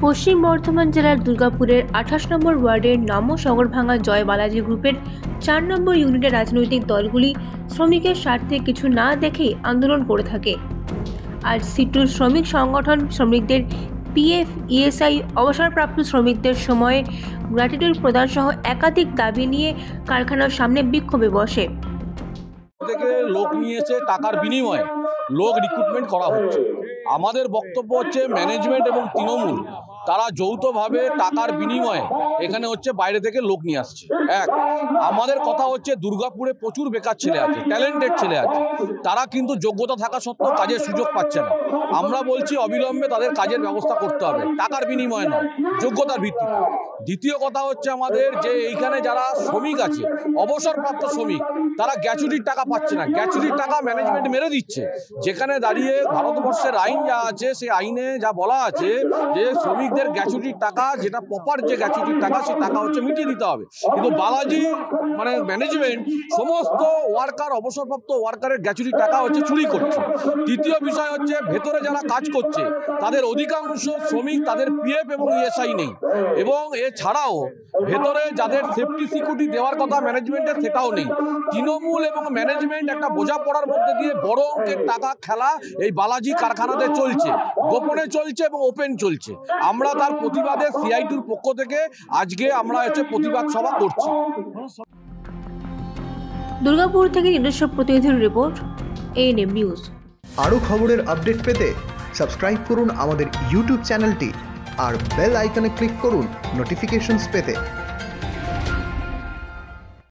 পশ্চিম বর্ধমান জেলার দুর্গাপুরের ২৮ নম্বর ওয়ার্ডের নম সগরভাঙ্গা জয় বালাজি গ্রুপের ৪ নম্বর ইউনিটের রাজনৈতিক দলগুলি শ্রমিকের স্বার্থে কিছু না দেখেই আন্দোলন করে থাকে। আজ সিটুর শ্রমিক সংগঠন শ্রমিকদের পিএফ, ইএসআই, অবসরপ্রাপ্ত শ্রমিকদের সময়ে গ্র্যাটিটিউড প্রদান সহ একাধিক দাবি নিয়ে কারখানার সামনে বিক্ষোভে বসে। থেকে লোক নিয়েছে টাকার বিনিময়ে লোক রিক্রুটমেন্ট করা হচ্ছে। আমাদের বক্তব্য হচ্ছে ম্যানেজমেন্ট এবং তৃণমূল তারা যৌথভাবে টাকার বিনিময়ে এখানে হচ্ছে বাইরে থেকে লোক নিয়ে আসছে। আমাদের কথা হচ্ছে দুর্গাপুরে প্রচুর বেকার ছেলে আছে, ট্যালেন্টেড ছেলে আছে, তারা কিন্তু যোগ্যতা থাকা সত্ত্বেও কাজের সুযোগ পাচ্ছে না। আমরা বলছি অবিলম্বে তাদের কাজের ব্যবস্থা করতে হবে, টাকার বিনিময়ে নয়, যোগ্যতার ভিত্তিতে। দ্বিতীয় কথা হচ্ছে আমাদের যে এইখানে যারা শ্রমিক আছে, অবসরপ্রাপ্ত শ্রমিক, তারা গ্র্যাচুইটির টাকা পাচ্ছে না। গ্র্যাচুইটির টাকা ম্যানেজমেন্ট মেরে দিচ্ছে, যেখানে দাঁড়িয়ে ভারতবর্ষের আইন যা আছে সেই আইনে যা বলা আছে যে শ্রমিকদের গ্র্যাচুইটির টাকা, যেটা প্রপার যে গ্র্যাচুইটির টাকা, সেই টাকা হচ্ছে মিটিয়ে দিতে হবে। কিন্তু বালাজি মানে ম্যানেজমেন্ট সমস্ত ওয়ার্কার, অবসরপ্রাপ্ত ওয়ার্কারের গ্র্যাচুইটির টাকা হচ্ছে চুরি করছে। তৃতীয় বিষয় হচ্ছে ভেতরে যারা কাজ করছে তাদের অধিকাংশ শ্রমিক তাদের পিএফ এবং ইএসআই নেই, এবং এছাড়াও ভেতরে যাদের সেফটি সিকিউরিটি দেওয়ার কথা ম্যানেজমেন্টের সেটাও নেই। তৃণমূল এবং ম্যানেজমেন্ট একটা বোঝাপড়ার মধ্যে দিয়ে বড় অঙ্কের টাকা খেলা এই বালাজি কারখানাতে চলছে, গোপনে চলছে এবং ওপেন চলছে। আমরা তার প্রতিবাদে সিআইটির পক্ষ থেকে আজকে আমরা হচ্ছে প্রতিবাদ সভা করছি। দুর্গাপুর থেকে নিজস্ব প্রতিনিধির রিপোর্ট, এএনএম নিউজ। আরও খবরের আপডেট পেতে সাবস্ক্রাইব করুন আমাদের ইউটিউব চ্যানেলটি আর বেল আইকনে ক্লিক করুন নোটিফিকেশনস পেতে।